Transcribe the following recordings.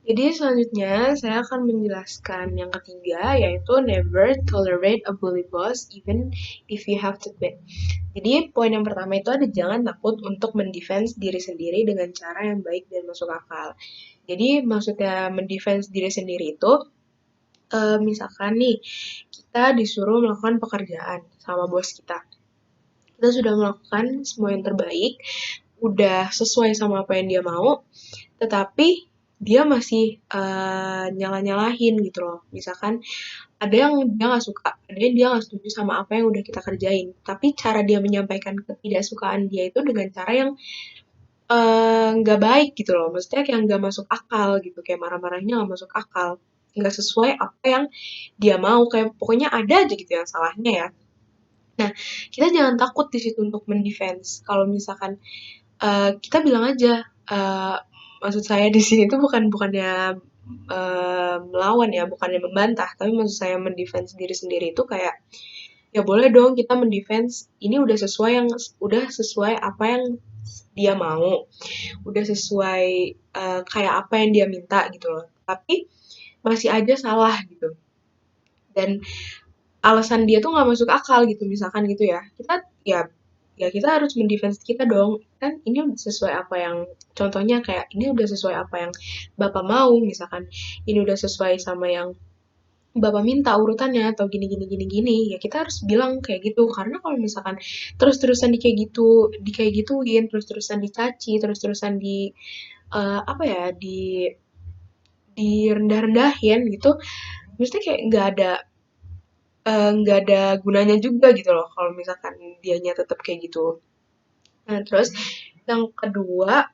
Jadi selanjutnya saya akan menjelaskan yang ketiga, yaitu never tolerate a bully boss even if you have to quit. Jadi poin yang pertama itu ada jangan takut untuk mendefense diri sendiri dengan cara yang baik dan masuk akal. Jadi maksudnya mendefense diri sendiri itu misalkan nih kita disuruh melakukan pekerjaan sama bos kita. Kita sudah melakukan semua yang terbaik, udah sesuai sama apa yang dia mau, tetapi dia masih nyalah-nyalahin gitu loh. Misalkan ada yang dia nggak suka, ada yang dia nggak setuju sama apa yang udah kita kerjain. Tapi cara dia menyampaikan ketidaksukaan dia itu dengan cara yang nggak baik gitu loh. Maksudnya kayak nggak masuk akal gitu, kayak marah-marahnya nggak masuk akal. Nggak sesuai apa yang dia mau, kayak pokoknya ada aja gitu yang salahnya ya. Nah, kita jangan takut di situ untuk mendefense. Kalau misalkan kita bilang aja, eee, maksud saya di sini tuh bukannya, melawan ya, bukannya membantah, tapi maksud saya mendefense diri sendiri itu kayak, ya boleh dong kita mendefense ini udah sesuai apa yang dia mau, udah sesuai, kayak apa yang dia minta gitu loh, tapi masih aja salah gitu. Dan alasan dia tuh nggak masuk akal gitu, misalkan gitu ya. Ya kita harus mendefense kita dong. Kan ini sesuai apa yang contohnya kayak ini udah sesuai apa yang Bapak mau, misalkan ini udah sesuai sama yang Bapak minta urutannya atau gini gini gini gini. Ya kita harus bilang kayak gitu karena kalau misalkan terus-terusan kayak gituin, terus-terusan dicaci, terus-terusan apa ya, direndah-rendahin gitu, maksudnya kayak nggak ada gunanya juga gitu loh kalau misalkan dianya tetap kayak gitu. Nah, terus yang kedua,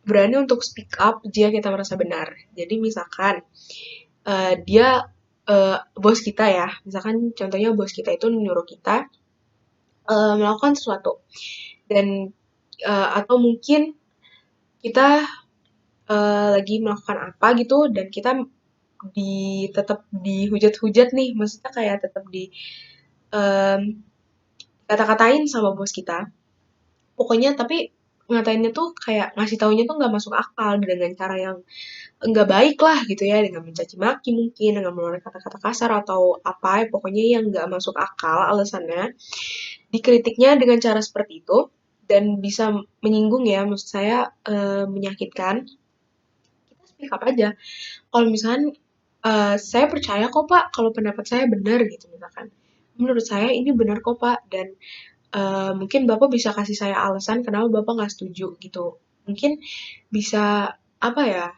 berani untuk speak up jika kita merasa benar. Jadi misalkan dia bos kita ya, misalkan contohnya bos kita itu nyuruh kita melakukan sesuatu dan atau mungkin kita lagi melakukan apa gitu dan kita tetap dihujat-hujat nih, maksudnya kayak tetap em, kata-katain sama bos kita. Pokoknya tapi ngatainnya tuh kayak ngasih taunya tuh nggak masuk akal dengan cara yang nggak baik lah gitu ya, dengan mencaci maki mungkin, dengan mengeluarkan kata-kata kasar atau apa, pokoknya yang nggak masuk akal alasannya. Dikritiknya dengan cara seperti itu dan bisa menyinggung ya, maksud saya menyakitkan, kita speak up aja. Kalau misalkan saya percaya kok Pak kalau pendapat saya benar gitu misalkan. Menurut saya ini benar kok Pak dan mungkin Bapak bisa kasih saya alasan kenapa Bapak nggak setuju gitu. Mungkin bisa apa ya,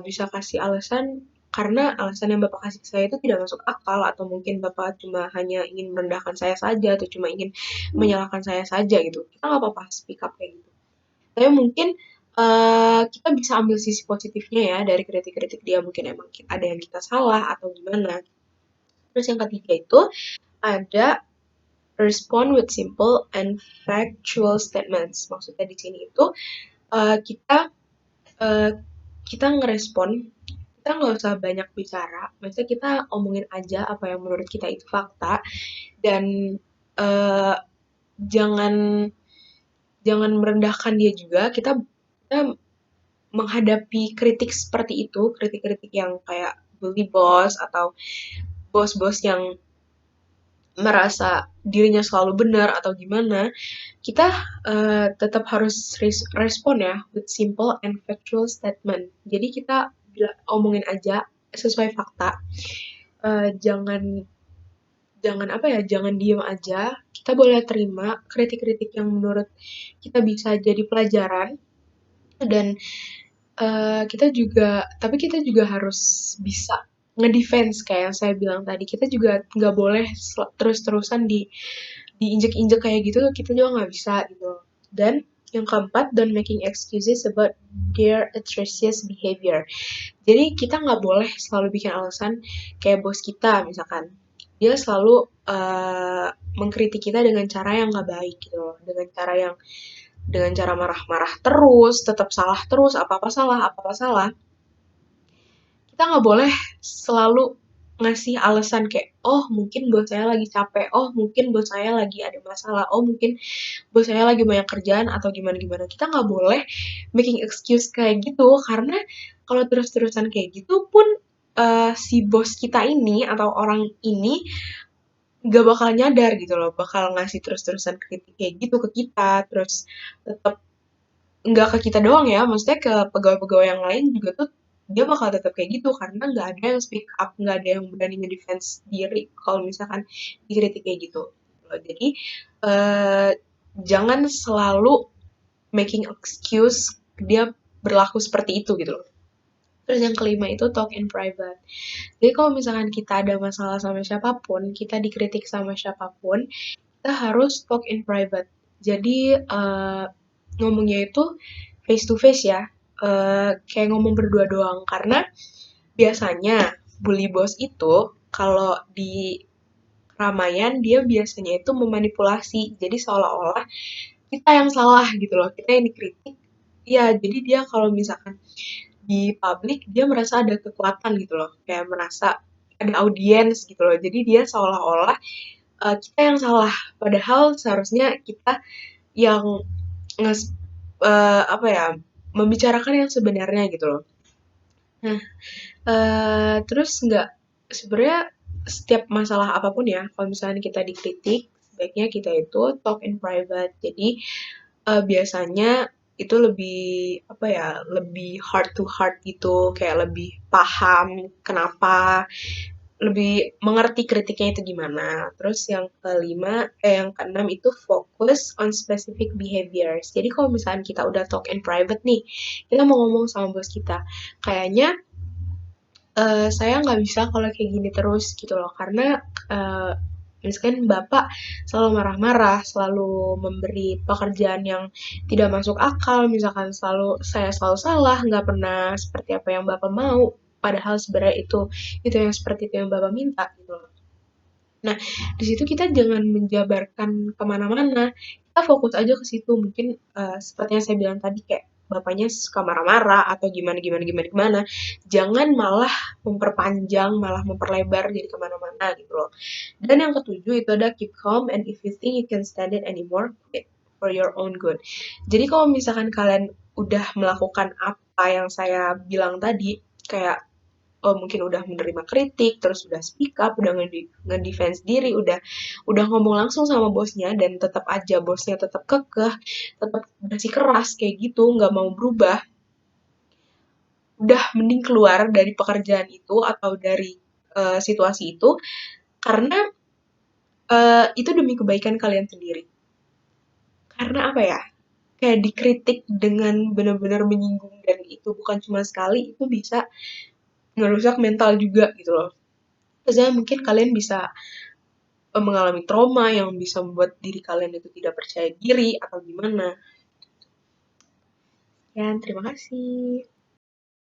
bisa kasih alasan karena alasan yang Bapak kasih ke saya itu tidak masuk akal atau mungkin Bapak cuma hanya ingin merendahkan saya saja atau cuma ingin menyalahkan saya saja gitu. Kita nggak apa-apa speak up kayak gitu. Tapi mungkin kita bisa ambil sisi positifnya ya dari kritik-kritik dia mungkin emang ada yang kita salah atau gimana. Terus yang ketiga itu ada respond with simple and factual statements. Maksudnya di sini itu kita eh, kita ngerespon, kita nggak usah banyak bicara. Maksudnya kita omongin aja apa yang menurut kita itu fakta dan eh, jangan jangan merendahkan dia juga. Kita menghadapi kritik seperti itu, kritik-kritik yang kayak bully boss atau bos-bos yang merasa dirinya selalu benar atau gimana, kita tetap harus respon ya with simple and factual statement. Jadi kita omongin aja sesuai fakta. Jangan jangan apa ya, jangan diem aja. Kita boleh terima kritik-kritik yang menurut kita bisa jadi pelajaran dan tapi kita juga harus bisa ngedefense kayak yang saya bilang tadi. Kita juga nggak boleh terus-terusan diinjek-injek kayak gitu, kita juga nggak bisa gitu. Dan yang keempat, don't making excuses about their atrocious behavior. Jadi kita nggak boleh selalu bikin alasan kayak bos kita misalkan. Dia selalu mengkritik kita dengan cara yang nggak baik gitu loh. Dengan cara marah-marah terus, tetap salah terus, apa-apa salah, apa-apa salah. Kita nggak boleh selalu ngasih alasan kayak, oh mungkin bos saya lagi capek, oh mungkin bos saya lagi ada masalah, oh mungkin bos saya lagi banyak kerjaan atau gimana-gimana. Kita nggak boleh making excuse kayak gitu, karena kalau terus-terusan kayak gitu pun si bos kita ini atau orang ini nggak bakal nyadar gitu loh, bakal ngasih terus-terusan kritik kayak gitu ke kita, terus tetap nggak ke kita doang ya, maksudnya ke pegawai-pegawai yang lain juga tuh dia bakal tetap kayak gitu karena nggak ada yang speak up, nggak ada yang berani ngedefense diri kalau misalkan dikritik kayak gitu. Jadi eh, jangan selalu making excuse dia berlaku seperti itu gitu loh. Terus yang kelima itu talk in private. Jadi kalau misalkan kita ada masalah sama siapapun, kita dikritik sama siapapun, kita harus talk in private. Jadi ngomongnya itu face to face ya, kayak ngomong berdua doang. Karena biasanya bully boss itu kalau di keramaian dia biasanya itu memanipulasi. Jadi seolah-olah kita yang salah gitu loh, kita yang dikritik. Ya, jadi dia kalau misalkan di publik dia merasa ada kekuatan gitu loh, kayak merasa ada audiens gitu loh. Jadi dia seolah-olah kita yang salah, padahal seharusnya kita yang nges apa ya, membicarakan yang sebenarnya gitu loh. Nah, terus nggak sebenarnya setiap masalah apapun ya, kalau misalnya kita dikritik, sebaiknya kita itu talk in private. Jadi biasanya itu lebih apa ya, lebih heart to heart gitu, kayak lebih paham kenapa, lebih mengerti kritiknya itu gimana. Terus yang kelima, yang keenam itu fokus on specific behaviors. Jadi kalau misalnya kita udah talk in private nih, kita mau ngomong sama bos kita, kayaknya saya nggak bisa kalau kayak gini terus gitu loh, karena uh, misalkan bapak selalu marah-marah, selalu memberi pekerjaan yang tidak masuk akal, misalkan saya selalu salah, nggak pernah seperti apa yang bapak mau, padahal sebenarnya itu yang seperti itu yang bapak minta gitu loh. Nah, di situ kita jangan menjabarkan kemana-mana, kita fokus aja ke situ. Mungkin seperti yang saya bilang tadi, kayak bapaknya suka marah-marah atau gimana gimana gimana gimana. Jangan malah memperpanjang, malah memperlebar jadi kemana-mana gitu loh. Dan yang ketujuh itu ada keep calm, and if you think you can stand it anymore, quit for your own good. Jadi kalau misalkan kalian udah melakukan apa yang saya bilang tadi, kayak mungkin udah menerima kritik, terus udah speak up, udah ngedefense diri, udah ngomong langsung sama bosnya, dan tetap aja bosnya tetap kekeh, tetap bersikeras kayak gitu, nggak mau berubah, udah mending keluar dari pekerjaan itu atau dari situasi itu, karena itu demi kebaikan kalian sendiri. Karena apa ya? Kayak dikritik dengan benar-benar menyinggung, dan itu bukan cuma sekali, itu bisa ngerusak mental juga gitu loh. Terus mungkin kalian bisa mengalami trauma yang bisa membuat diri kalian itu tidak percaya diri atau gimana. Ya, terima kasih.